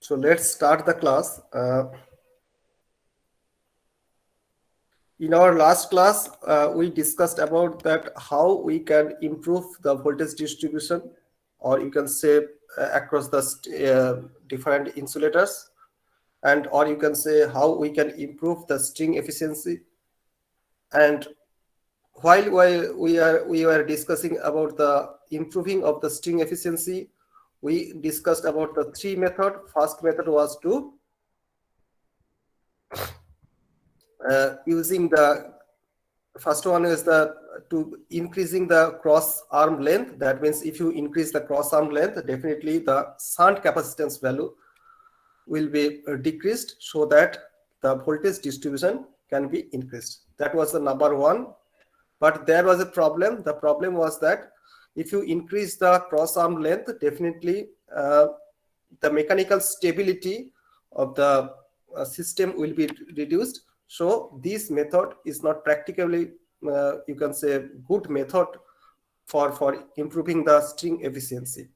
So let's start the class. In our last class, we discussed about that how we can improve the voltage distribution, or you can say across the different insulators, and or you can say how we can improve the string efficiency. And while we were discussing about the improving of the string efficiency, we discussed about the three method. First method was to using the first one is the to increasing the cross arm length. That means if you increase the cross arm length, definitely the shunt capacitance value will be decreased so that the voltage distribution can be increased. That was the number one. But there was a problem. The problem was that if you increase the cross arm length, definitely the mechanical stability of the system will be reduced. So this method is not practically, you can say, good method for improving the string efficiency.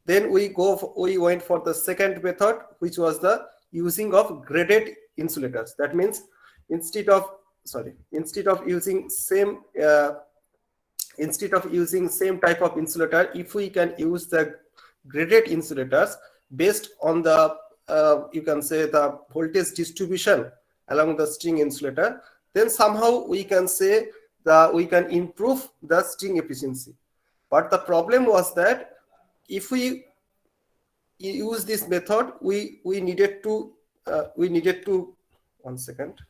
Then we went for the second method, which was the using of graded insulators. That means instead of using same type of insulator, if we can use the graded insulators based on the you can say the voltage distribution along the string insulator, then somehow we can say that we can improve the string efficiency. But the problem was that if we use this method, we needed to one second.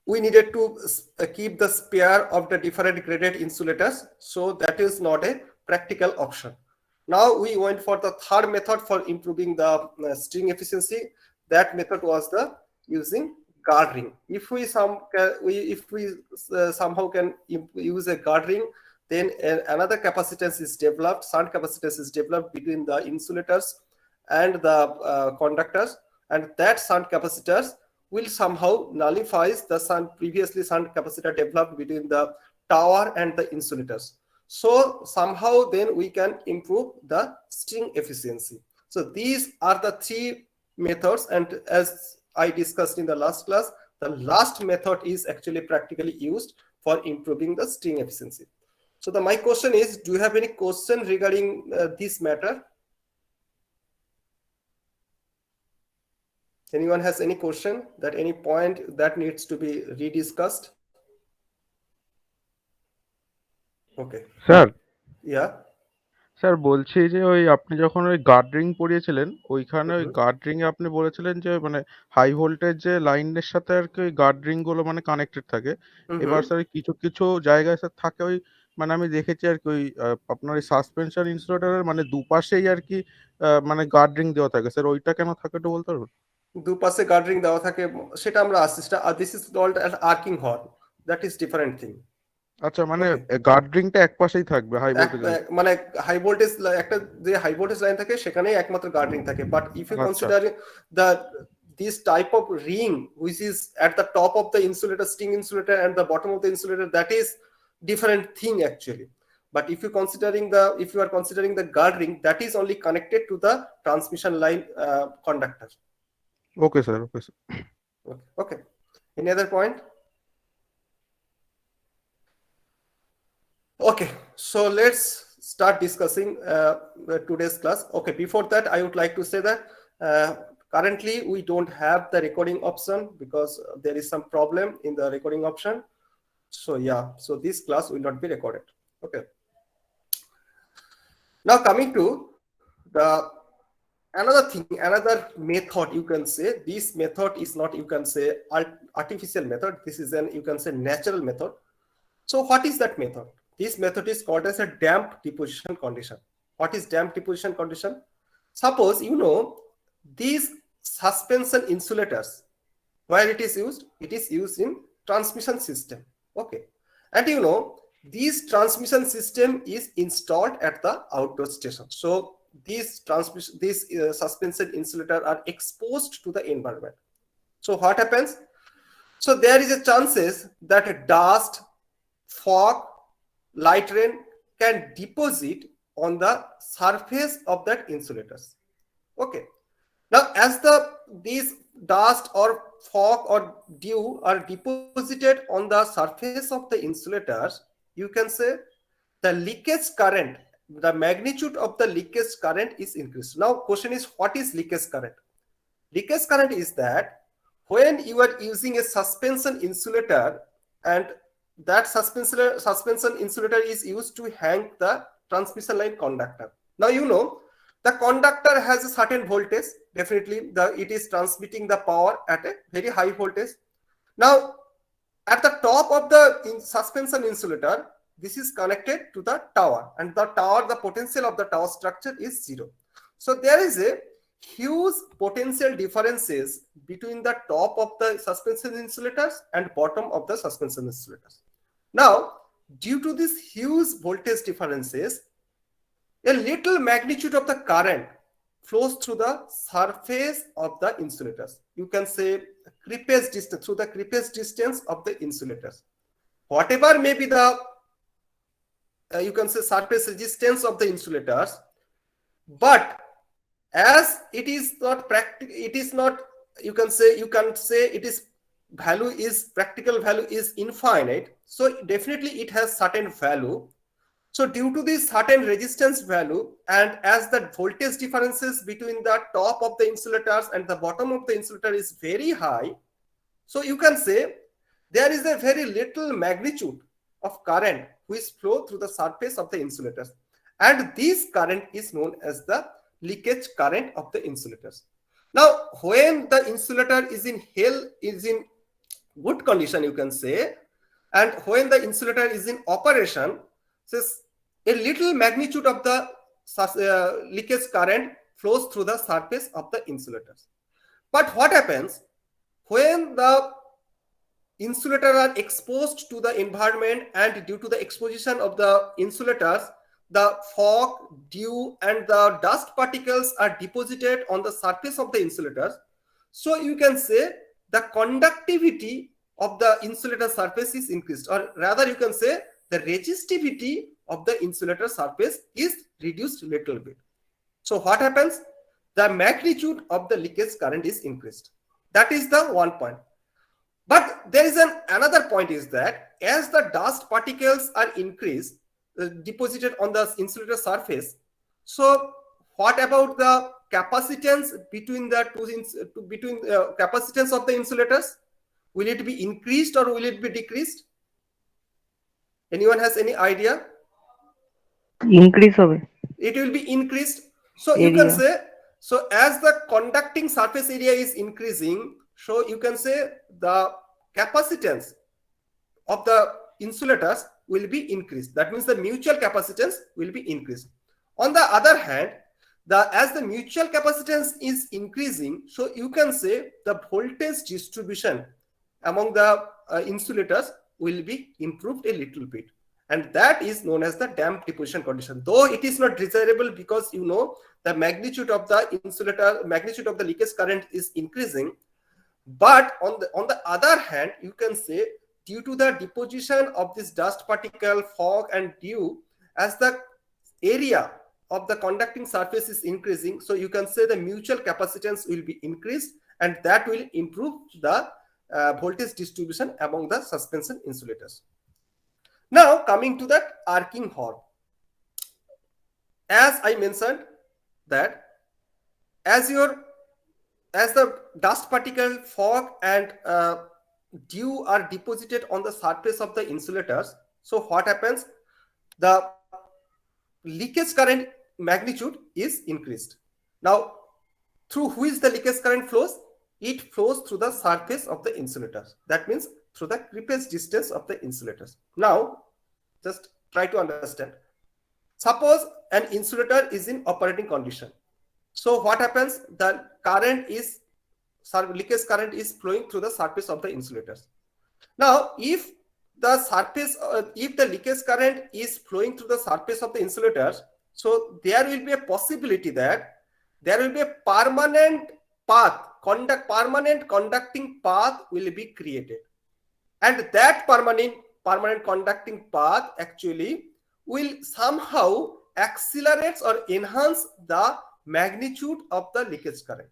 We needed to keep the spare of the different graded insulators, so that is not a practical option. Now we went for the third method for improving the string efficiency. That method was the using guard ring. If we somehow can use a guard ring, then another capacitance is developed, shunt capacitance is developed between the insulators and the conductors, and that shunt capacitors will somehow nullifies the previously shunt capacitor developed between the tower and the insulators. So somehow then we can improve the string efficiency. So these are the three methods, and as I discussed in the last class, the last method is actually practically used for improving the string efficiency. So my question is, do you have any question regarding this matter? Anyone has any question, that any point that needs to be rediscussed? Okay. Sir Yeah. Sir বলছি যে ওই আপনি যখন ওই guard ring পরিয়েছিলেন ওইখানে ওই Mm-hmm. Guard ring এ আপনি বলেছিলেন যে মানে হাই ভোল্টেজ যে লাইনের সাথে আর কি ওই গার্ড রিং গুলো মানে কানেক্টেড থাকে। এবার Mm-hmm. স্যার কিছু কিছু জায়গায় স্যার থাকে ওই মানে আমি দেখেছি আর কি ওই আপনার ওই সাসপেনশন ইনসুলেটরের মানে দুপাশেই আর কি মানে গার্ড রিং দেওয়া থাকে স্যার, ওইটা কেন থাকে একটু বলতে পারবেন? দুপাশে গার্ডরিং দেওয়া থাকে, সেটা আমরা আসছি, this is called an arcing horn, that is different thing. আচ্ছা, মানে ওকে, গার্ড রিংটা এক পাশেই থাকবে হাই ভোল্টেজ লাইন? মানে হাই ভোল্টেজ একটা যে হাই ভোল্টেজ লাইন থাকে সেখানেই একমাত্র গার্ডরিং থাকে। বাট ইফ ইউ আচ্ছা consider the this type of ring which is at the top of the insulator, string insulator, and the bottom of the insulator, that is different thing actually. But if you are considering the guard ring, that is only connected to the transmission line conductor. Okay sir, okay sir. Okay. Any other point? Okay, so let's start discussing today's class. Okay, before that, I would like to say that currently we don't have the recording option because there is some problem in the recording option. So yeah, so this class will not be recorded. Okay. Now coming to the another method, you can say this method is not, you can say, artificial method. This is an, you can say, natural method. So what is that method? This method is called as a damped deposition condition. What is damped deposition condition? Suppose these suspension insulators, where it is used? It is used in transmission system. Okay. And this transmission system is installed at the outdoor station. So these suspension insulator are exposed to the environment. So what happens? So there is a chances that dust, fog, light rain can deposit on the surface of that insulators. Okay. Now, as these dust or fog or dew are deposited on the surface of the insulators, you can say the leakage current, the magnitude of the leakage current is increased. Now, question is, what is leakage current? Leakage current is that when you are using a suspension insulator and that suspension insulator is used to hang the transmission line conductor. Now, you know, the conductor has a certain voltage. Definitely, it is transmitting the power at a very high voltage. Now, at the top of the suspension insulator, this is connected to the tower, and the tower, the potential of the tower structure is 0. So there is a huge potential differences between the top of the suspension insulators and bottom of the suspension insulators. Now, due to these huge voltage differences, a little magnitude of the current flows through the surface of the insulators. You can say creepage distance, through the creepage distance of the insulators. Whatever may be the, you can say, surface resistance of the insulators, but as it is not practical, it is not, you can say it is value is practical value is infinite. So definitely it has certain value. So due to this certain resistance value, and as the voltage differences between the top of the insulators and the bottom of the insulator is very high, so you can say there is a very little magnitude of current which flow through the surface of the insulators, and this current is known as the leakage current of the insulators. Now, when the insulator is in good condition, you can say, and when the insulator is in operation, so a little magnitude of the leakage current flows through the surface of the insulators. But what happens when the insulators are exposed to the environment, and due to the exposition of the insulators, the fog, dew, and the dust particles are deposited on the surface of the insulators. So you can say the conductivity of the insulator surface is increased, or rather you can say the resistivity of the insulator surface is reduced a little bit. So what happens? The magnitude of the leakage current is increased. That is the one point. But there is another point, is that as the dust particles are increased, deposited on the insulator surface, so what about the capacitance between the capacitance of the insulators? Will it be increased or will it be decreased? Anyone has any idea? Increase hobe. It will be increased. So Area. you can say, so as the conducting surface area is increasing, so you can say the capacitance of the insulators will be increased. That means the mutual capacitance will be increased. On the other hand, as the mutual capacitance is increasing, so you can say the voltage distribution among the insulators will be improved a little bit, and that is known as the damped deposition condition. Though it is not desirable, because you know the magnitude of the insulator, magnitude of the leakage current is increasing, but on the other hand, you can say due to the deposition of this dust particle, fog, and dew, as the area of the conducting surface is increasing, so you can say the mutual capacitance will be increased, and that will improve the voltage distribution among the suspension insulators. Now, coming to that arcing horn. As I mentioned that as the dust particle, fog, and dew are deposited on the surface of the insulators, so what happens? The leakage current magnitude is increased. Now, through which the leakage current flows? It flows through the surface of the insulators. That means through the creepage distance of the insulators. Now, just try to understand. Suppose an insulator is in operating condition. So what happens? The leakage current is flowing through the surface of the insulators. Now, if the leakage current is flowing through the surface of the insulators, so there will be a possibility that there will be a permanent conducting path will be created, and that permanent conducting path actually will somehow accelerate or enhance the magnitude of the leakage current.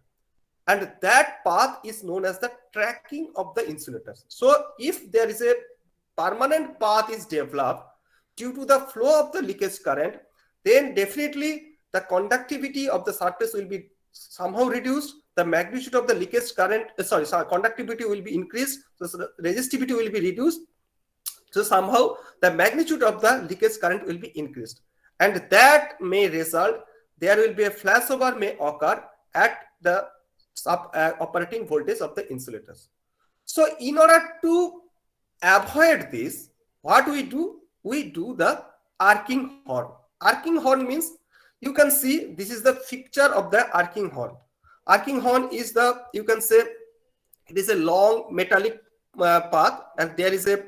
And that path is known as the tracking of the insulators. So if there is a permanent path is developed due to the flow of the leakage current, then definitely the conductivity of the surface will be somehow reduced, the magnitude of the leakage current, conductivity will be increased, so the resistivity will be reduced, so somehow the magnitude of the leakage current will be increased, and that may result, there will be a flashover may occur at the operating voltage of the insulators. So in order to avoid this, what we do? We do the arcing horn. Arcing horn means, you can see this is the picture of the arcing horn. Arcing horn is the, you can say, it is a long metallic path, and there is a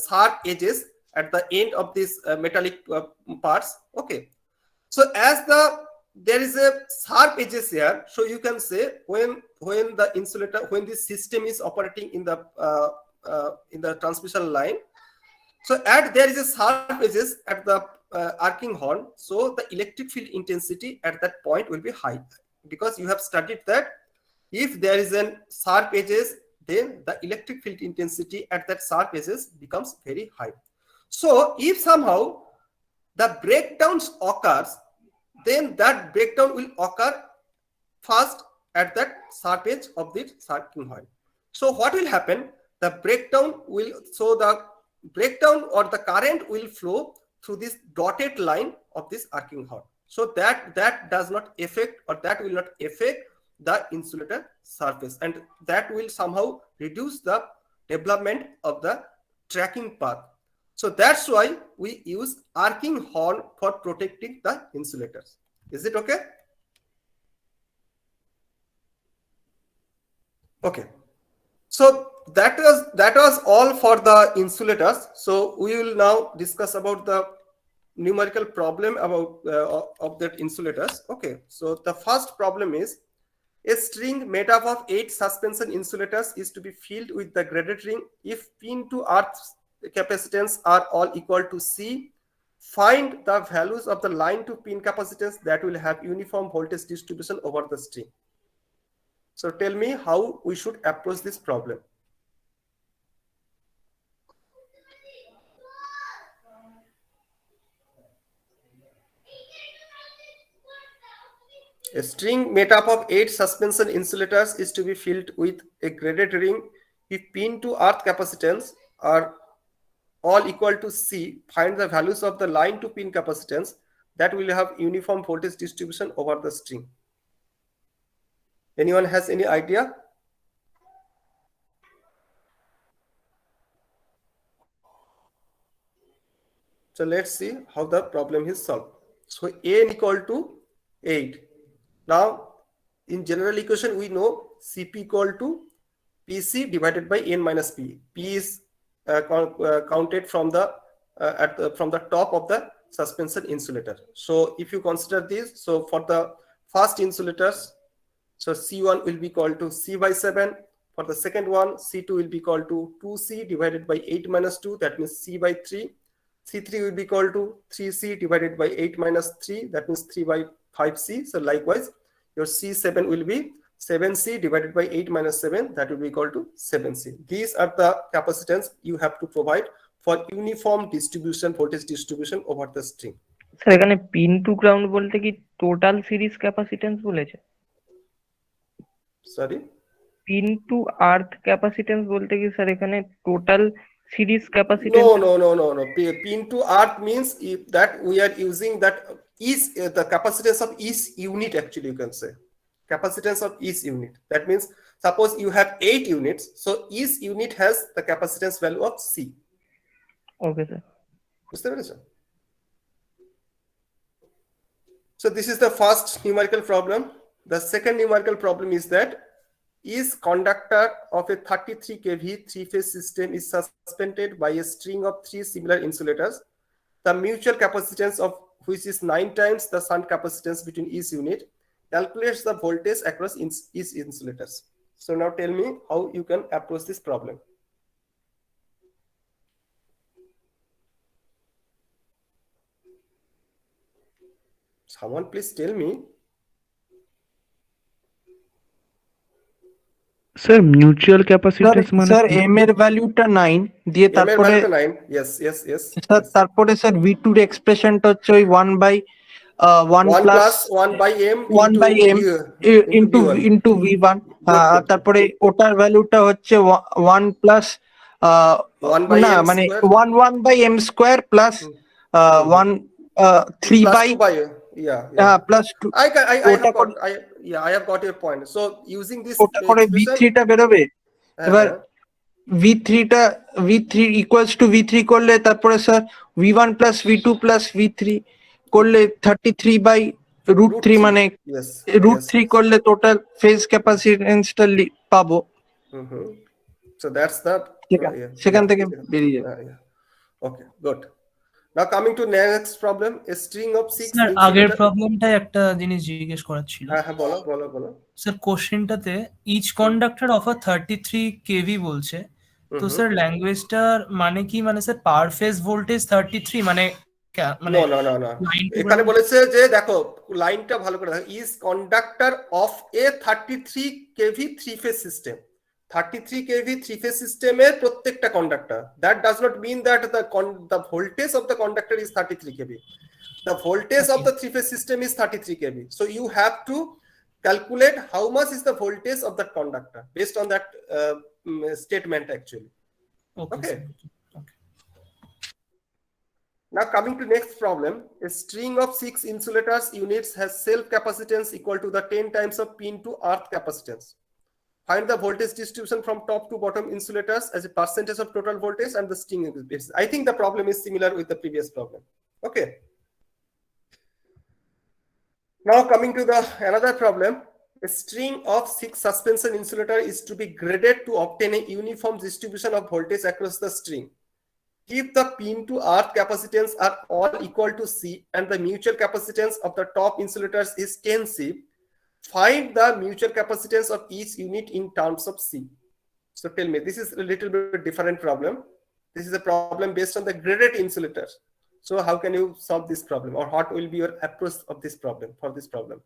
sharp edges at the end of this metallic parts. Okay, so as there is a sharp edges here, so you can say when the insulator, when this system is operating in the transmission line, so there is a sharp edges at the arcing horn, so the electric field intensity at that point will be high, because you have studied that if there is a sharp edges, then the electric field intensity at that sharp edges becomes very high. So if somehow the breakdowns occurs, then that breakdown will occur first at that sharp edge of the arcing horn. So what will happen? The breakdown will, so the breakdown or the current will flow through this dotted line of this arcing horn. So that does not affect, or that will not affect the insulator surface, and that will somehow reduce the development of the tracking path. So that's why we use arcing horn for protecting the insulators. Is it okay? Okay. So that was all for the insulators. So we will now discuss about the numerical problem about of that insulators. Okay. So the first problem is, a string made up of 8 suspension insulators is to be filled with the graded ring if pin to earth capacitance are all equal to C. Find the values of the line to pin capacitance that will have uniform voltage distribution over the string. So tell me how we should approach this problem. A string made up of 8 suspension insulators is to be filled with a graded ring if pin to earth capacitance are all equal to C. Find the values of the line to pin capacitance that will have uniform voltage distribution over the string. Anyone has any idea? So let's see how the problem is solved. So N equal to 8. Now in general equation we know Cp equal to Pc divided by N minus P. P is counted from the from the top of the suspension insulator. So if you consider this, so for the first insulators, so C1 will be equal to C by 7. For the second one, C2 will be equal to 2C divided by 8 minus 2, that means C by 3. C3 will be equal to 3C divided by 8 minus 3, that means 3 by 5C. So likewise, your C7 will be 7C divided by 8 minus 7, that will be equal to 7C. These are the capacitance you have to provide for uniform distribution, voltage distribution over the string. Sir এখানে pin two ground বলতে কি total series capacitance বলেছে? Sorry? Pin to earth capacitance বলতে কি sir এখানে total series capacitance? No. Pin to earth means that we are using that is the capacitance of each unit, actually you can say. Capacitance of each unit. That means suppose you have 8 units, so each unit has the capacitance value of C. Okay, sir. So this is the first numerical problem. The second numerical problem is that is conductor of a 33 kV 3-phase system is suspended by a string of 3 similar insulators, the mutual capacitance of which is 9 times the shunt capacitance between each unit. Calculates the voltage across each insulators. So now tell me how you can approach this problem. Someone please tell me. Sir mutual capacitance মানে sir M এর ভ্যালুটা 9 দিয়ে M এর তারপরে ভ্যালুটা 9, yes, yes, yes, sir yes. তারপরে sir V2 এর এক্সপ্রেশনটা হচ্ছে ওই 1 by 1 1 plus plus 1 by M 1 by M into V1. Into V1, Good, good. তারপরে ওটার ভ্যালুটা হচ্ছে 1 প্লাস 1 by না M মানে square 1 by M square plus 1 3 plus by 2 by, yeah. Plus 2 I ওটা have got, I have got your point. So using this ওটা করে expression, V3 টা বেরোবে। এবার V3 টা V3 ইকুয়ালস টু V3 করলে তারপরে sir V1 plus V2 plus V3 করলে 33 বাই রুট 3 মানে yes, রুট yes, 3 yes. করলে টোটাল ফেজ ক্যাপাসিটেন্সটা পাবো। Mhm. So that's that. সেখান থেকে বেরিয়ে যাবে। Okay, good. Now coming to next problem, a string of 6 sir আগের প্রবলেমটাই একটা জিনিস জিজ্ঞেস করার ছিল। হ্যাঁ বলো। স্যার কোশ্চেনটাতে ইচ কন্ডাক্টর অফ 33 কেভি বলছে, তো স্যার ল্যাঙ্গুয়েজটার মানে কি, মানে স্যার পার ফেজ ভোল্টেজ 33 মানে না এখানে বলেছে যে দেখো লাইনটা ভালো করে দেখো, is conductor of a 33 KV three phase system. 33 KV three phase সিস্টেমের প্রত্যেকটা conductor, that does not mean that the voltage of the conductor is 33 KV. The voltage of the three-phase system is 33 kV. So you have to calculate how much is the voltage of that conductor based on that statement actually. Okay. Now coming to next problem, a string of 6 insulators units has self capacitance equal to the 10 times of P into earth capacitance. Find the voltage distribution from top to bottom insulators as a percentage of total voltage and the string is. I think the problem is similar with the previous problem. Okay. Now coming to the another problem, a string of 6 suspension insulator is to be graded to obtain a uniform distribution of voltage across the string. If the P into earth capacitance are all equal to C and the mutual capacitance of the top insulators is 10C, find the mutual capacitance of each unit in terms of C. So tell me, this is a little bit different problem. This is a problem based on the graded insulators. So how can you solve this problem, or what will be your approach of this problem for this problem?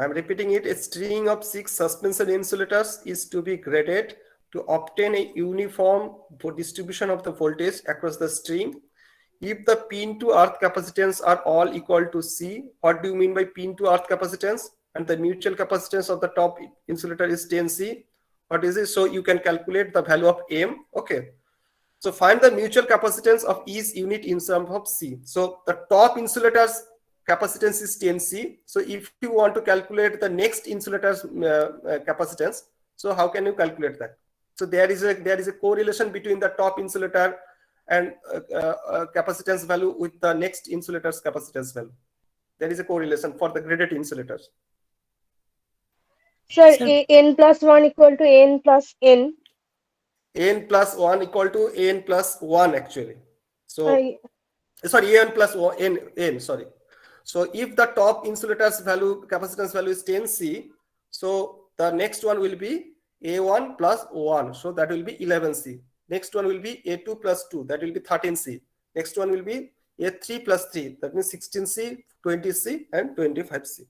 I'm repeating it. A string of 6 suspension insulators is to be graded to obtain a uniform distribution of the voltage across the string. If the P into earth capacitance are all equal to C, what do you mean by P into earth capacitance? And the mutual capacitance of the top insulator is 10C. What is it? So you can calculate the value of M. Okay. So find the mutual capacitance of each unit in terms of C. So the top insulator's capacitance is 10C. So if you want to calculate the next insulator's capacitance, so how can you calculate that? So there is a correlation between the top insulator and capacitance value with the next insulator's capacitance value. There is a correlation for the graded insulators. Sir, n plus 1 equal to n plus n. N plus 1 equal to n plus 1 actually. So sorry, n plus 1, n sorry. So if the top insulator's value, capacitance value is 10C, so the next one will be A1 plus 1. So that will be 11C. Next one will be A2 plus 2. That will be 13C. Next one will be A3 plus 3. That means 16C, 20C, and 25C.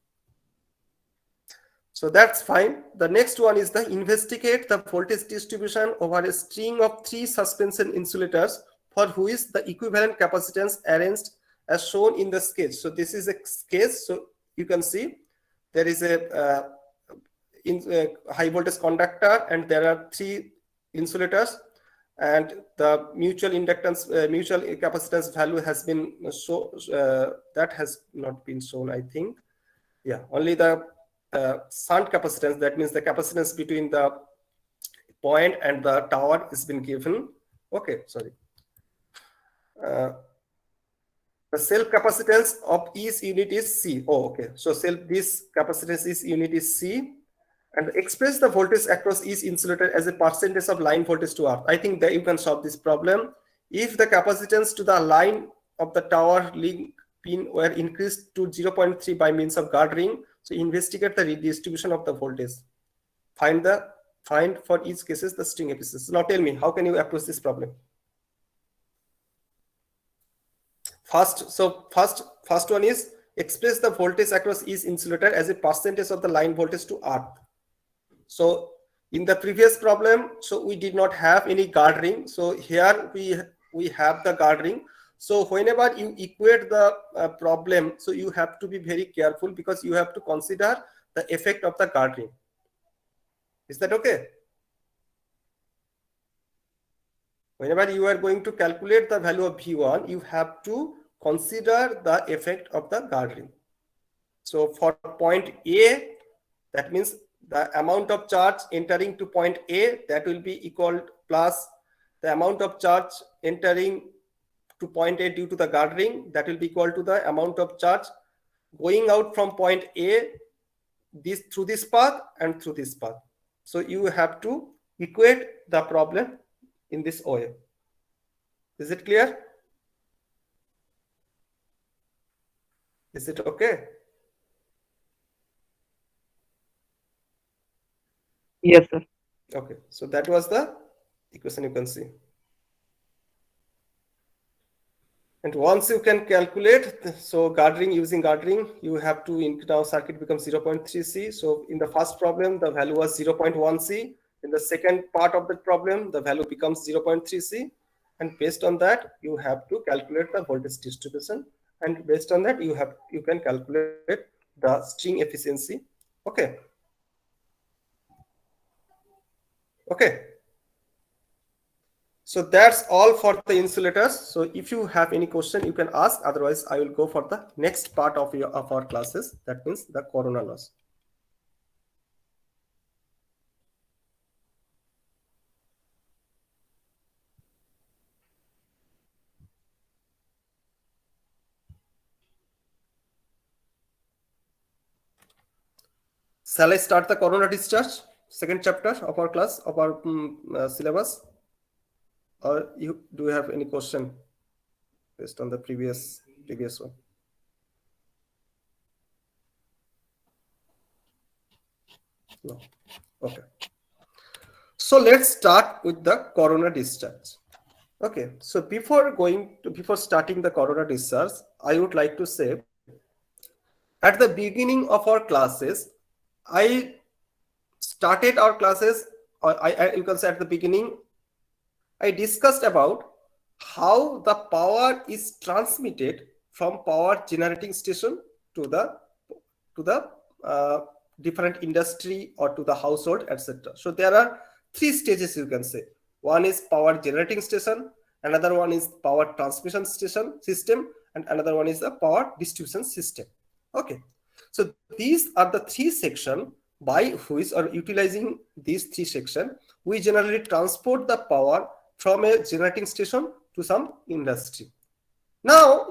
So that's fine. The next one is the investigate the voltage distribution over a string of 3 suspension insulators for which the equivalent capacitance arranged as shown in the sketch. So this is a sketch. So you can see there is a high voltage conductor and there are 3 insulators, and the mutual inductance, mutual capacitance value has been shown. That has not been shown, I think. Yeah, only the shunt capacitance, that means the capacitance between the point and the tower has been given. Okay, sorry. The self capacitance of each unit is C. Oh, okay. So this capacitance is unit is C, and express the voltage across each insulator as a percentage of line voltage to earth. I think that you can solve this problem. If the capacitance to the line of the tower link pin were increased to 0.3 by means of guard ring. So investigate the redistribution of the voltage. Find for each cases the string efficiency. Now tell me, how can you approach this problem? First one is express the voltage across each insulator as a percentage of the line voltage to earth. So in the previous problem, so we did not have any guard ring. So here we have the guard ring. So whenever you equate the problem, so you have to be very careful because you have to consider the effect of the guard ring. Is that okay? Whenever you are going to calculate the value of V1, you have to consider the effect of the guard ring. So for point A, that means the amount of charge entering to point A, that will be equal plus the amount of charge entering to point A due to the guard ring, that will be equal to the amount of charge going out from point A through this path and through this path. So you have to equate the problem in this way. Is it clear? Is it okay? Yes, sir. Okay, so that was the equation you can see. And once you can calculate, so using guard ring, you have to, now circuit becomes 0.3 C. So in the first problem, the value was 0.1 C. In the second part of the problem, the value becomes 0.3 C. And based on that, you have to calculate the voltage distribution. And based on that, you can calculate the string efficiency. Okay. Okay. So that's all for the insulators. So if you have any question, you can ask. Otherwise, I will go for the next part of our classes. That means the corona loss. Shall I start the corona discharge? Second chapter of our class, of our syllabus? Or do you have any question based on the previous one? No. Okay. So let's start with the corona discharge. Okay. So before starting the corona discharge, I would like to say, at the beginning of our classes, I started our classes, or you can say at the beginning, I discussed about how the power is transmitted from power generating station to the different industry or to the household, etc. So there are three stages, you can say. One is power generating station, another one is power transmission system, and another one is the power distribution system. Okay. So these are the three sections by which, or utilizing these three sections, we generally transport the power from a generating station to some industry. Now,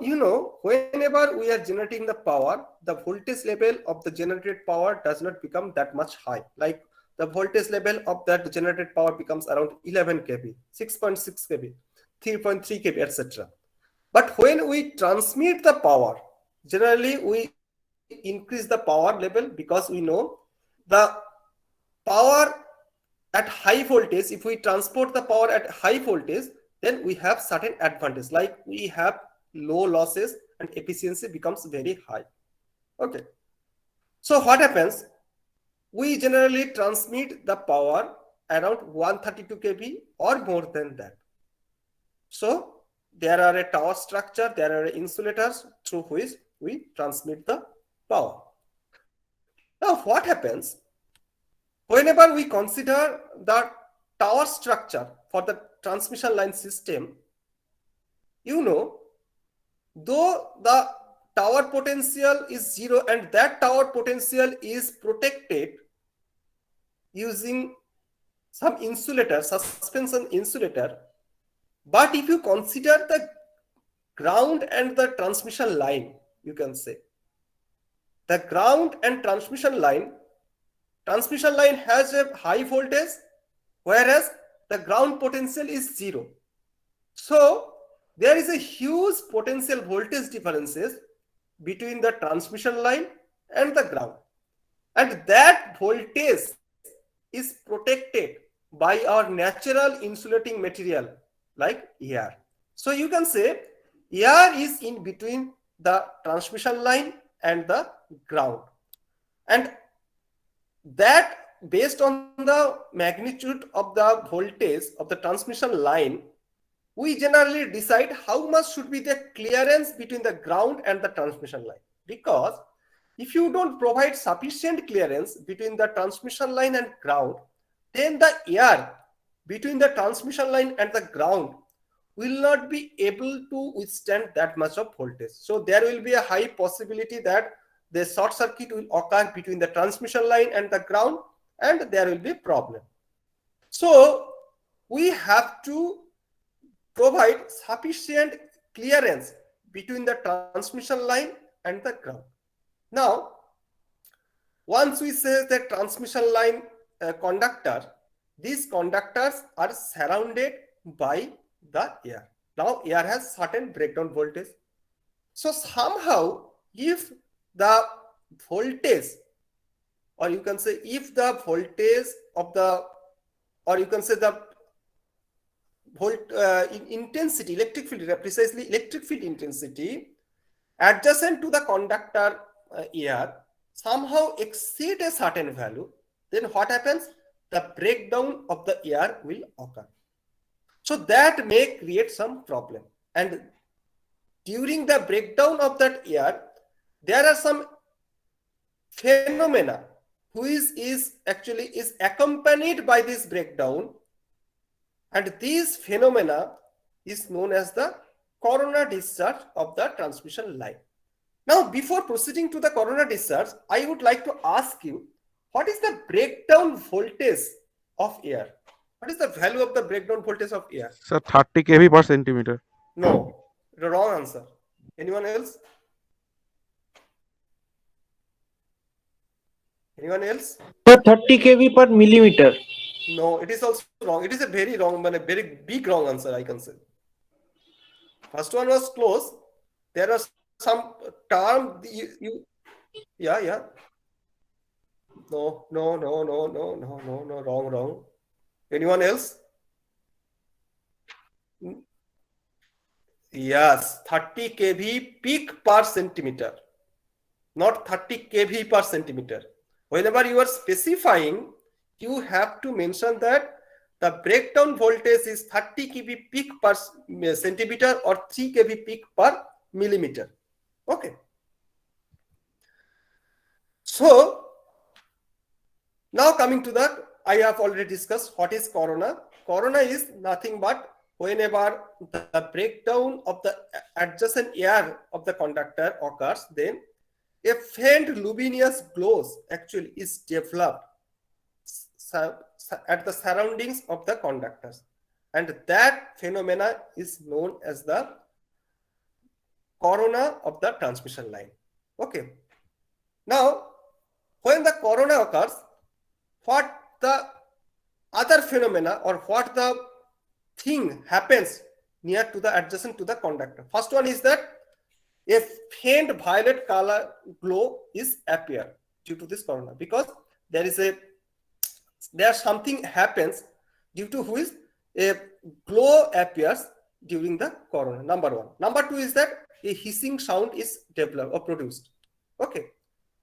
whenever we are generating the power, the voltage level of the generated power does not become that much high. Like the voltage level of that generated power becomes around 11 kV, 6.6 kV, 3.3 kV, etc. But when we transmit the power, generally we increase the power level because we know the power at high voltage, if we transport the power at high voltage, then we have certain advantage, like we have low losses and efficiency becomes very high. Okay. So what happens? We generally transmit the power around 132 kV or more than that. So there are a tower structure, there are insulators through which we transmit the power. Now what happens? Whenever we consider the tower structure for the transmission line system, though the tower potential is 0 and that tower potential is protected using some insulator, suspension insulator, but if you consider the ground and the transmission line, you can say, the ground and transmission line has a high voltage, whereas the ground potential is 0. So there is a huge potential voltage differences between the transmission line and the ground. And that voltage is protected by our natural insulating material like air. So you can say air is in between the transmission line and the ground. And that, based on the magnitude of the voltage of the transmission line, we generally decide how much should be the clearance between the ground and the transmission line. Because if you don't provide sufficient clearance between the transmission line and ground, then the air between the transmission line and the ground will not be able to withstand that much of voltage. So there will be a high possibility that the short circuit will occur between the transmission line and the ground, and there will be a problem. So we have to provide sufficient clearance between the transmission line and the ground. Now, once we say the transmission line conductor, these conductors are surrounded by the air. Now, air has certain breakdown voltage. So somehow, if the voltage, or you can say if the voltage of the, or you can say the intensity, electric field, precisely electric field intensity adjacent to the conductor air somehow exceed a certain value, then what happens? The breakdown of the air will occur. So that may create some problem. And during the breakdown of that air, there are some phenomena which is actually accompanied by this breakdown, and these phenomena is known as the corona discharge of the transmission line. Now, before proceeding to the corona discharge, I would like to ask you, what is the breakdown voltage of air? What is the value of the breakdown voltage of air? Sir, 30 kV per centimeter. No, the wrong answer. Anyone else? Anyone else? 30 kV per millimeter. No, it is also wrong. It is a very wrong, very big wrong answer, I can say. First one was close. There are some term yeah. No, wrong. Anyone else? Yes, 30 kV peak per centimeter, not 30 kV per centimeter. Whenever you are specifying, you have to mention that the breakdown voltage is 30 kV peak per centimeter or 3 kV peak per millimeter. Okay. So now coming to that, I have already discussed what is corona. Corona is nothing but whenever the breakdown of the adjacent air of the conductor occurs, then a faint luminous glow actually is developed at the surroundings of the conductors, and that phenomena is known as the corona of the transmission line. Okay. Now, when the corona occurs, what the other phenomena or what the thing happens near to the adjacent to the conductor? First one is that a faint violet color glow is appear due to this corona, because there something happens due to which a glow appears during the corona. Number one. Number two is that a hissing sound is developed or produced. Okay.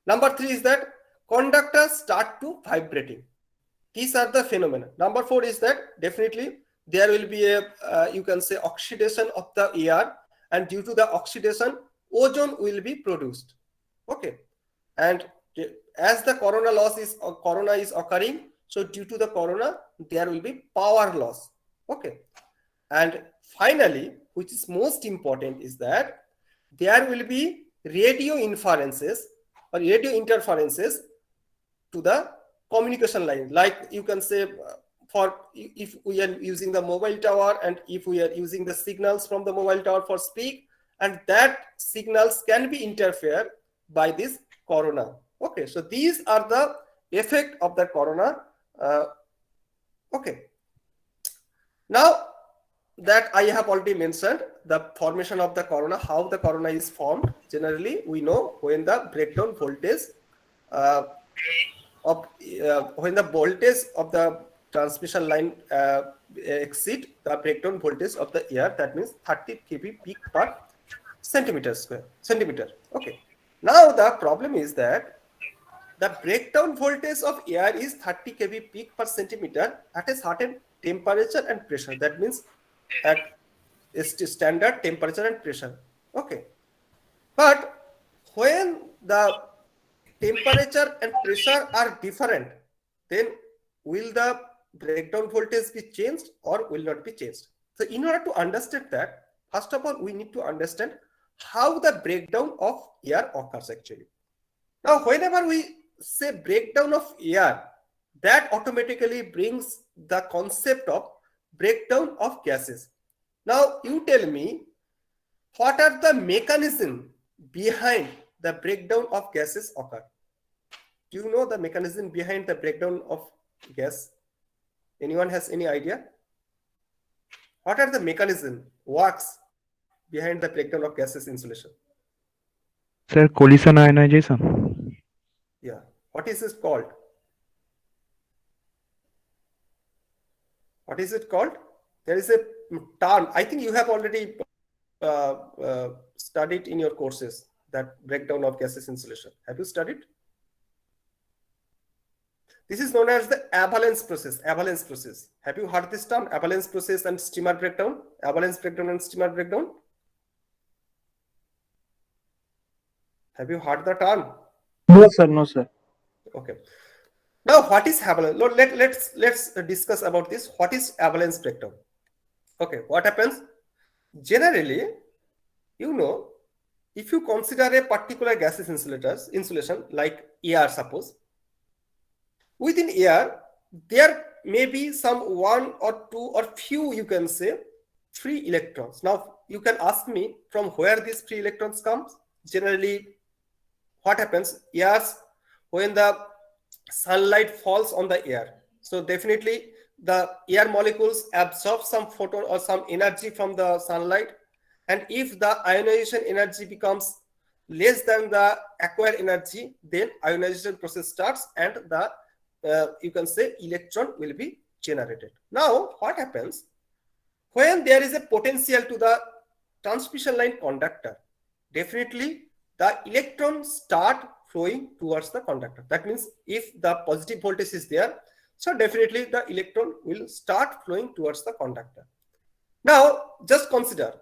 Number three is that conductors start to vibrating. These are the phenomena. Number four is that definitely there will be a you can say oxidation of the air, and due to the oxidation, ozone will be produced. Okay. And as the corona is occurring, so due to the corona, there will be power loss. Okay. And finally, which is most important, is that there will be radio interferences to the communication line. Like you can say, for if we are using the mobile tower, and if we are using the signals from the mobile tower for speak, and that signals can be interfered by this corona. Okay, so these are the effect of the corona. Okay. Now, that I have already mentioned, the formation of the corona, how the corona is formed. Generally, we know when the breakdown voltage when the voltage of the transmission line exceed the breakdown voltage of the air, that means 30 kV peak per centimeter. Okay. Now the problem is that the breakdown voltage of air is 30 kV peak per centimeter at a certain temperature and pressure. That means at a standard temperature and pressure. Okay. But when the temperature and pressure are different, then will the breakdown voltage be changed or will not be changed? So in order to understand that, first of all, we need to understand how the breakdown of air occurs actually. Now, whenever we say breakdown of air, that automatically brings the concept of breakdown of gases. Now, you tell me, what are the mechanism behind the breakdown of gases occur? Do you know the mechanism behind the breakdown of gas? Anyone has any idea? What are the mechanism works behind the breakdown of gases insulation? Sir, collision ionization. Yeah. What is it called? What is it called? There is a term. I think you have already studied in your courses that breakdown of gases insulation. Have you studied? This is known as the avalanche process. Avalanche process. Have you heard this term? Avalanche process and streamer breakdown. Avalanche breakdown and streamer breakdown. Have you heard the term? No, sir. No, sir. Okay. Now, what is avalanche? Let's discuss about this. What is avalanche breakdown? Okay. What happens? Generally, you know, if you consider a particular gases insulation like air, suppose, within air, there may be some one or two or few, you can say, free electrons. Now, you can ask me from where these free electrons comes. Generally, what happens? When the sunlight falls on the air, so definitely the air molecules absorb some photon or some energy from the sunlight. And if the ionization energy becomes less than the acquired energy, then ionization process starts and the you can say electron will be generated. Now, what happens when there is a potential to the transmission line conductor? Definitely, the electrons start flowing towards the conductor. That means if the positive voltage is there, so definitely the electron will start flowing towards the conductor. Now, just consider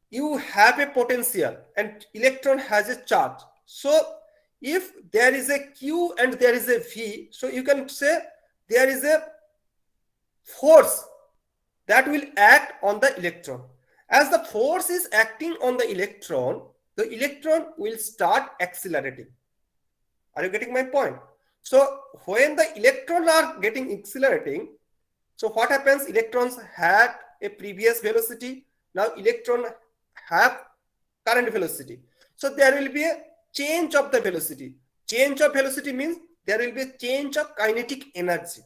you have a potential and electron has a charge. So if there is a Q and there is a V, so you can say there is a force that will act on the electron. As the force is acting on the electron will start accelerating. Are you getting my point? So when the electrons are getting accelerating, so what happens? Electrons had a previous velocity. Now electron have current velocity. So there will be a change of the velocity. Change of velocity means there will be a change of kinetic energy.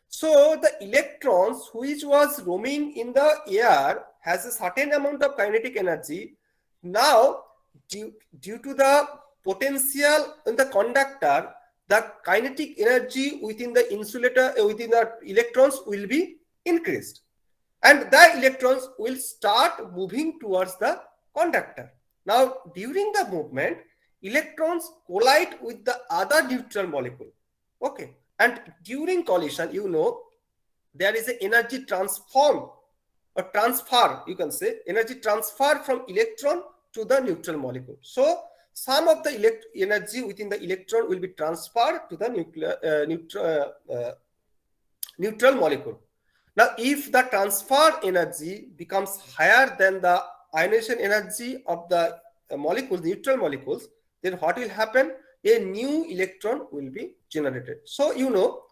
So the electrons which was roaming in the air has a certain amount of kinetic energy. Now due to the potential in the conductor, the kinetic energy within the insulator, within the electrons will be increased. And the electrons will start moving towards the conductor. Now, during the movement, electrons collide with the other neutral molecule. Okay. And during collision, you know, there is an energy transfer, you can say, energy transfer from electron to the neutral molecule. So, some of the energy within the electron will be transferred to the neutral molecule. Now, if the transfer energy becomes higher than the ionization energy of the molecules, neutral molecules, then what will happen? A new electron will be generated. So, you know,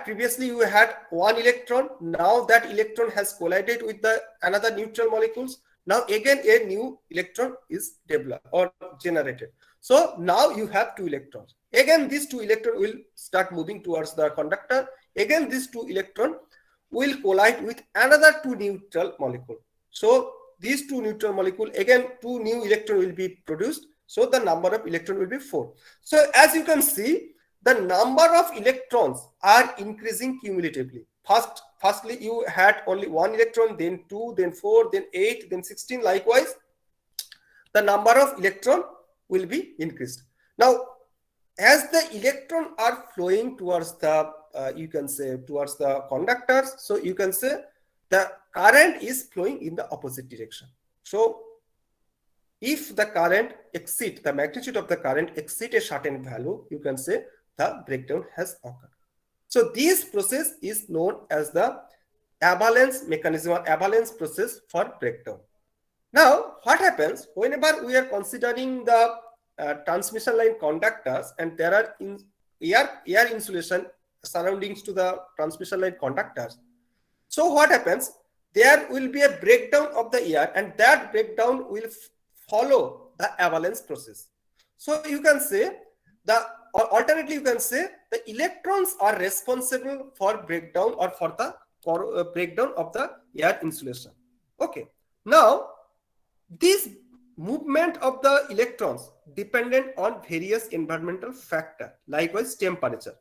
previously you had one electron. Now that electron has collided with the another neutral molecules. Now again a new electron is developed or generated. So now you have two electrons. Again these two electrons will start moving towards the conductor. Again these two electrons will collide with another two neutral molecule. So these two neutral molecule, again, two new electron will be produced. So the number of electron will be 4. So as you can see, the number of electrons are increasing cumulatively. Firstly, you had only 1 electron, then 2, then 4, then 8, then 16. Likewise, the number of electron will be increased. Now, as the electron are flowing towards the, you can say, towards the conductors, so you can say the current is flowing in the opposite direction. So if the current exceed, the magnitude of the current exceed a certain value, you can say the breakdown has occurred. So this process is known as the avalanche mechanism or avalanche process for breakdown. Now, what happens whenever we are considering the transmission line conductors and there are air insulation surroundings to the transmission line conductors? So what happens? There will be a breakdown of the air, and that breakdown will follow the avalanche process. So you can say or alternately you can say the electrons are responsible for breakdown or for the breakdown of the air insulation. Okay. Now, this movement of the electrons dependent on various environmental factors, likewise temperature.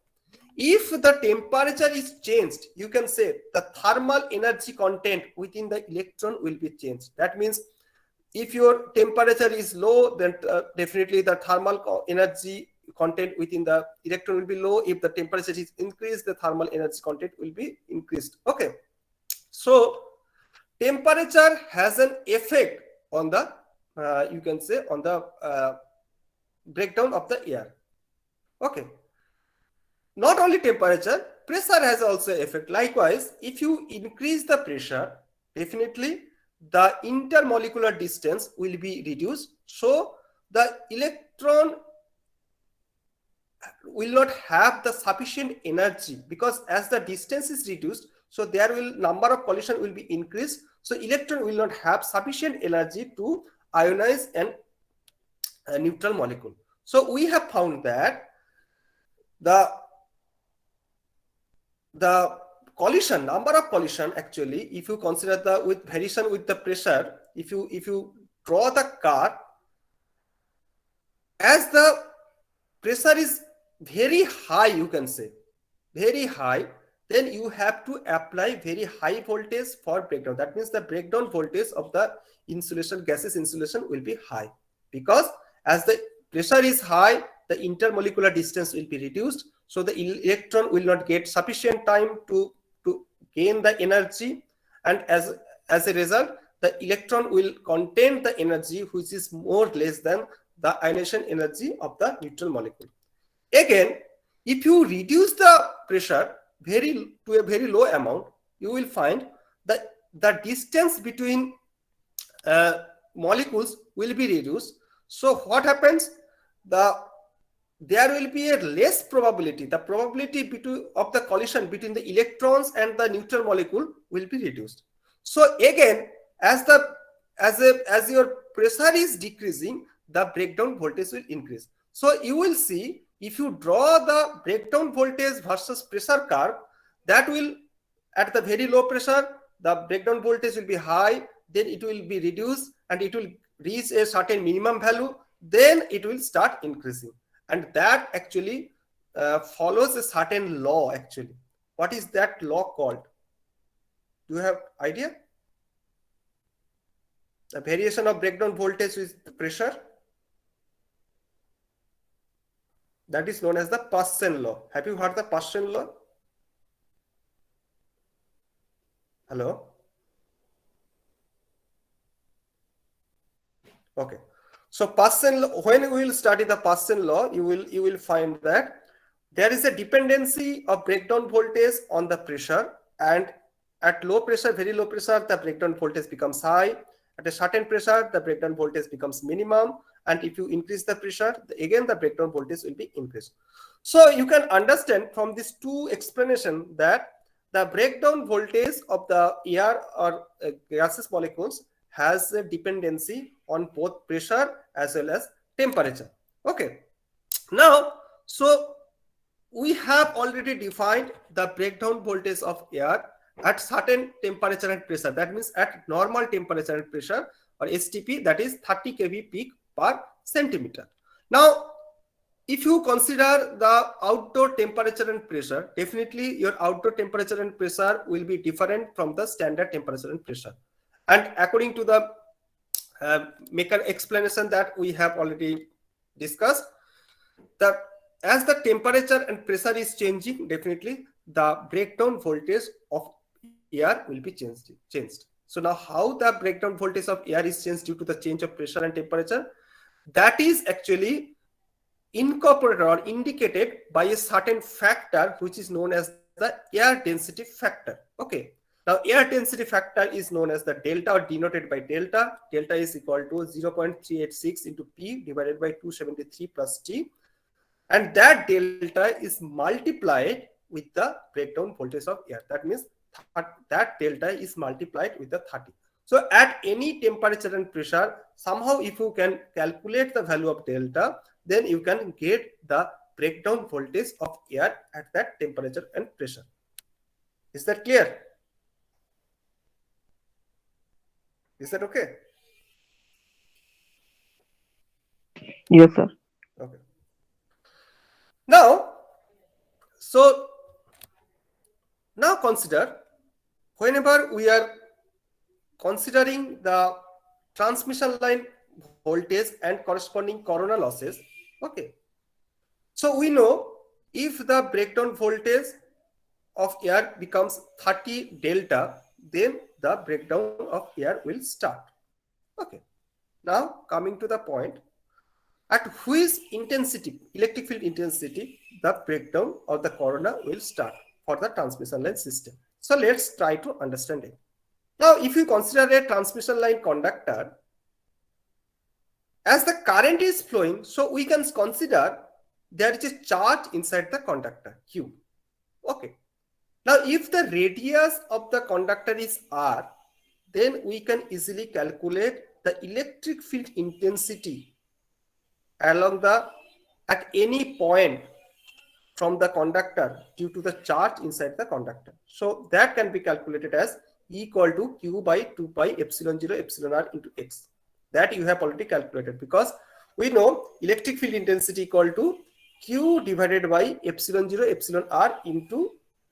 If the temperature is changed, you can say the thermal energy content within the electron will be changed. That means if your temperature is low, then definitely the thermal energy content within the electron will be low. If the temperature is increased, the thermal energy content will be increased. Okay. So temperature has an effect on the, you can say, on the breakdown of the air. Okay. Not only temperature, pressure has also effect. Likewise, if you increase the pressure, definitely the intermolecular distance will be reduced. So the electron will not have the sufficient energy, because as the distance is reduced, so there will number of collision will be increased. So electron will not have sufficient energy to ionize a neutral molecule. So we have found that the collision, number of collision, actually, if you consider the with variation with the pressure, if you draw the curve, as the pressure is very high, you can say very high, then you have to apply very high voltage for breakdown. That means the breakdown voltage of the insulation, gaseous insulation will be high, because as the pressure is high, the intermolecular distance will be reduced. So the electron will not get sufficient time to gain the energy, and as a result, the electron will contain the energy which is more or less than the ionization energy of the neutral molecule. Again, if you reduce the pressure to a very low amount, you will find that the distance between molecules will be reduced. So what happens? There will be a less probability. The probability of the collision between the electrons and the neutral molecule will be reduced. So again, as your pressure is decreasing, the breakdown voltage will increase. So you will see, if you draw the breakdown voltage versus pressure curve, that will, at the very low pressure, the breakdown voltage will be high, then it will be reduced and it will reach a certain minimum value, then it will start increasing. And that actually follows a certain law actually. What is that law called? Do you have idea? The variation of breakdown voltage with the pressure. That is known as the Paschen law. Have you heard the Paschen law? Hello? Okay. So Paschen law, when we will study the Paschen law, you will find that there is a dependency of breakdown voltage on the pressure, and at low pressure, very low pressure, the breakdown voltage becomes high. At a certain pressure, the breakdown voltage becomes minimum, and if you increase the pressure, again the breakdown voltage will be increased. So you can understand from these two explanations that the breakdown voltage of the air or gaseous molecules has a dependency on both pressure as well as temperature. Okay. Now, so we have already defined the breakdown voltage of air, at certain temperature and pressure. That means at normal temperature and pressure, or STP, that is 30 kV peak per centimeter. Now, if you consider the outdoor temperature and pressure, definitely your outdoor temperature and pressure will be different from the standard temperature and pressure. And according to the explanation that we have already discussed, as the temperature and pressure is changing, definitely the breakdown voltage of air will be changed. So now how the breakdown voltage of air is changed due to the change of pressure and temperature, that is actually incorporated or indicated by a certain factor which is known as the air density factor. Okay. Now air density factor is known as the delta, or denoted by delta. Delta is equal to 0.386 into P divided by 273 plus T. And that delta is multiplied with the breakdown voltage of air. That means that delta is multiplied with the 30. So at any temperature and pressure, somehow if you can calculate the value of delta, then you can get the breakdown voltage of air at that temperature and pressure. Is that clear? Is that okay? Yes, sir. Okay. Now, so now consider, whenever we are considering the transmission line voltage and corresponding corona losses, okay. So we know if the breakdown voltage of air becomes 30 delta, then the breakdown of air will start. Okay. Now coming to the point, at which intensity, electric field intensity, the breakdown of the corona will start for the transmission line system. So let's try to understand it. Now, if you consider a transmission line conductor, as the current is flowing, so we can consider there is a charge inside the conductor, Q. Okay. Now, if the radius of the conductor is R, then we can easily calculate the electric field intensity along the, at any point from the conductor due to the charge inside the conductor. So that can be calculated as E equal to Q by 2 pi epsilon 0 epsilon R into X. That you have already calculated, because we know electric field intensity equal to Q divided by epsilon 0 epsilon R into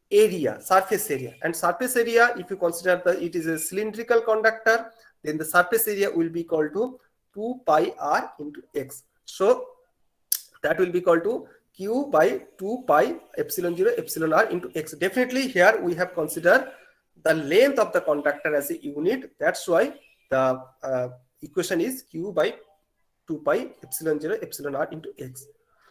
area, surface area. And surface area, if you consider that it is a cylindrical conductor, then the surface area will be equal to 2 pi R into X. So that will be equal to Q by 2 pi epsilon 0 epsilon R into X. Definitely here we have considered the length of the conductor as a unit. That's why the equation is Q by 2 pi epsilon 0 epsilon R into X.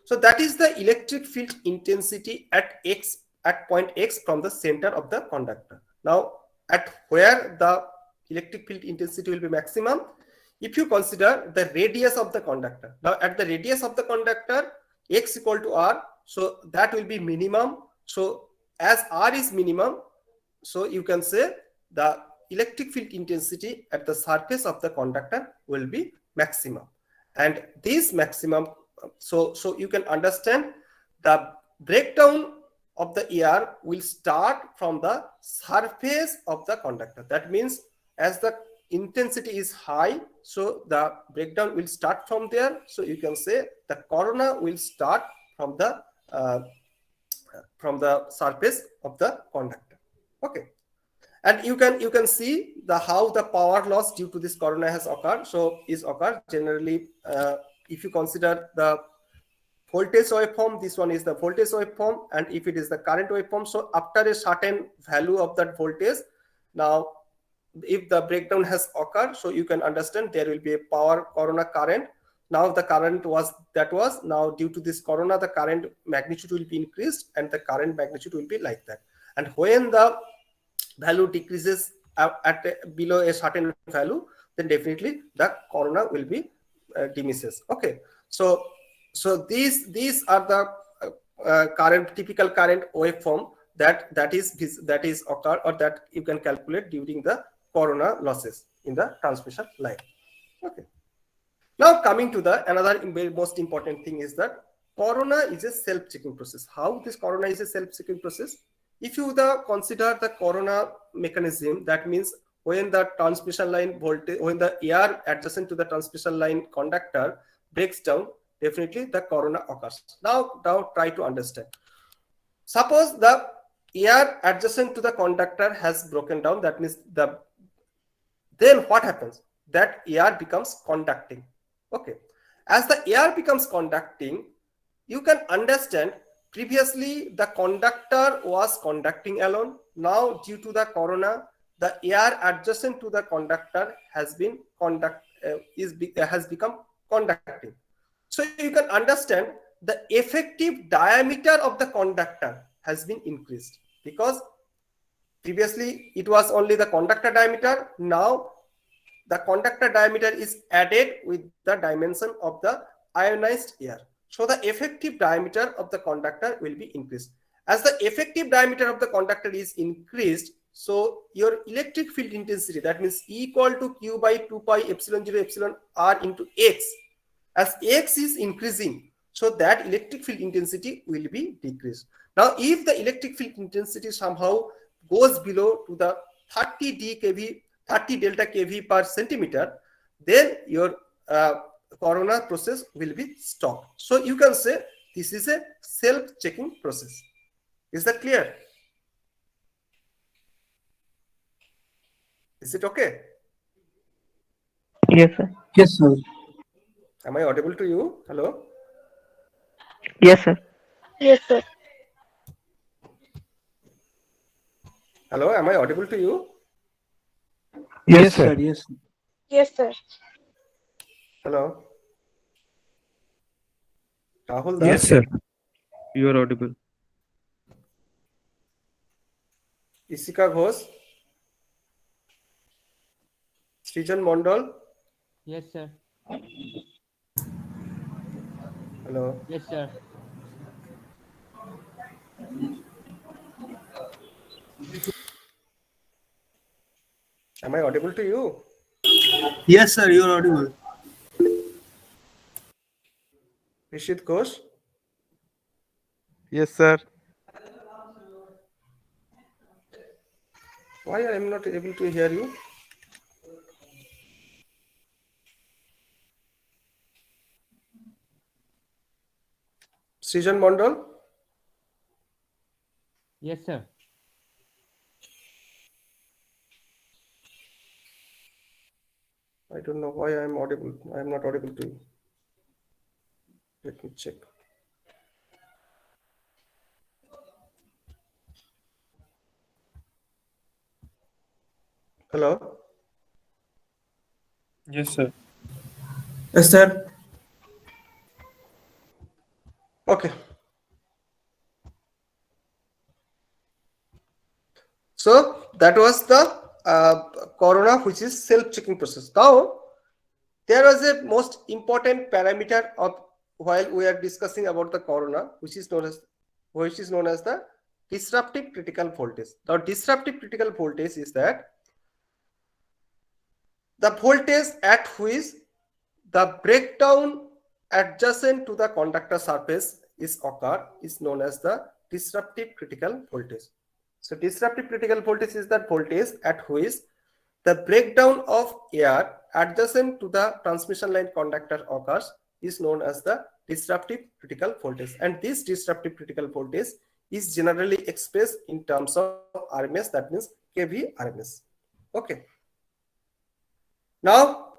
So that is the electric field intensity at X, at point X from the center of the conductor. Now at where the electric field intensity will be maximum, if you consider the radius of the conductor. Now at the radius of the conductor, X equal to R, so that will be minimum. So as R is minimum, so you can say the electric field intensity at the surface of the conductor will be maximum. And this maximum, so you can understand the breakdown of the air will start from the surface of the conductor. That means as the intensity is high, so the breakdown will start from there. So you can say the corona will start from the surface of the conductor. Okay. And you can see the how the power loss due to this corona has occurred. So is occurred generally, if you consider the voltage waveform, this one is the voltage waveform, and if it is the current waveform, so after a certain value of that voltage, now if the breakdown has occurred, so you can understand there will be a power corona current. Now the current was now due to this corona, the current magnitude will be increased and the current magnitude will be like that. And when the value decreases at below a certain value, then definitely the corona will be diminishes. Okay, so these are the current, typical current waveform that is occur, or that you can calculate during the corona losses in the transmission line. Okay. Now coming to the another most important thing is that corona is a self-checking process. How this corona is a self-checking process? if you consider the corona mechanism, that means when the transmission line voltage, when the air adjacent to the transmission line conductor breaks down, definitely the corona occurs. Now try to understand. Suppose the air adjacent to the conductor has broken down, that means then what happens? That air becomes conducting. Okay. As the air becomes conducting, you can understand previously the conductor was conducting alone. Now due to the corona, the air adjacent to the conductor has become conducting. So you can understand the effective diameter of the conductor has been increased, because previously it was only the conductor diameter. Now the conductor diameter is added with the dimension of the ionized air. So the effective diameter of the conductor will be increased. As the effective diameter of the conductor is increased, so your electric field intensity, that means E equal to Q by 2 pi epsilon 0 epsilon R into X. As X is increasing, so that electric field intensity will be decreased. Now, if the electric field intensity somehow goes below to the 30 delta kV per centimeter, then your corona process will be stopped. So you can say this is a self-checking process. Is that clear? Is it okay? Yes, sir. Yes, sir. Am I audible to you? Hello? Yes, sir. Yes, sir. Hello, am I audible to you? Yes, sir. Yes, sir. Yes, sir. Hello? Rahul Das? Yes, sir. You are audible. Isika Ghosh? Srijan Mondal? Yes, sir. Hello? Yes, sir. Am I audible to you? Yes, sir, you're audible. Rishit Ghosh? Yes, sir. Why I am not able to hear you? Srijan Mondal? Yes, sir. I don't know why I am audible. I am not audible to you. Let me check. Hello? Yes, sir. Yes, sir. Okay. So that was the corona, which is self-checking process. Now, there was a most important parameter of while we are discussing about the corona, which is known as the disruptive critical voltage. Now, disruptive critical voltage is that the voltage at which the breakdown adjacent to the conductor surface is known as the disruptive critical voltage. So disruptive critical voltage is that voltage at which the breakdown of air adjacent to the transmission line conductor occurs is known as the disruptive critical voltage. And this disruptive critical voltage is generally expressed in terms of RMS, that means kV RMS. Okay. Now,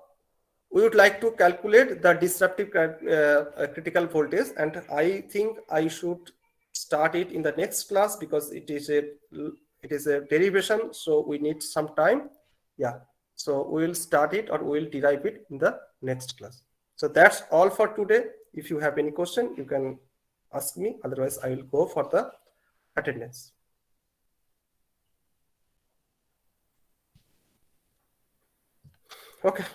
we would like to calculate the disruptive critical voltage, and I think I should start it in the next class because it is a derivation, so we need some time. Yeah, so we will start it, or we will derive it in the next class. So that's all for today. If you have any question, you can ask me. Otherwise, I will go for the attendance. Okay.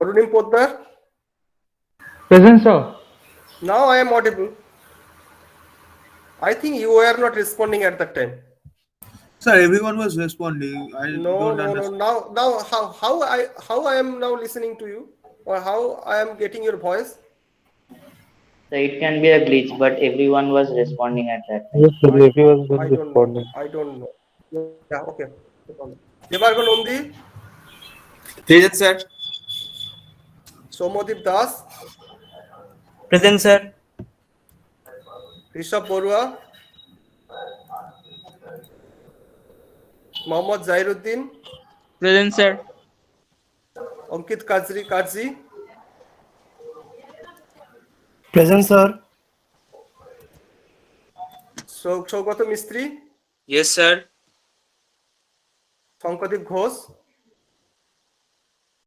Arunim Poddar? Present, sir. Now I am audible. I think you were not responding at that time. Sir, everyone was responding. I No. don't understand. Now how I am now listening to you? or how I am getting your voice? So it can be a glitch, but everyone was responding at that time. Yes, sir. Everyone was I don't know. responding. I don't know. Yeah, okay. No problem. Debargo Nandi, Present, sir. Somodip Das, Present, sir. Rishabh Borua, Mohammad Zairuddin, Present, sir. Ankit Kazi, Present, sir. Sogata Mistry, Yes, sir. Sankadip Ghosh,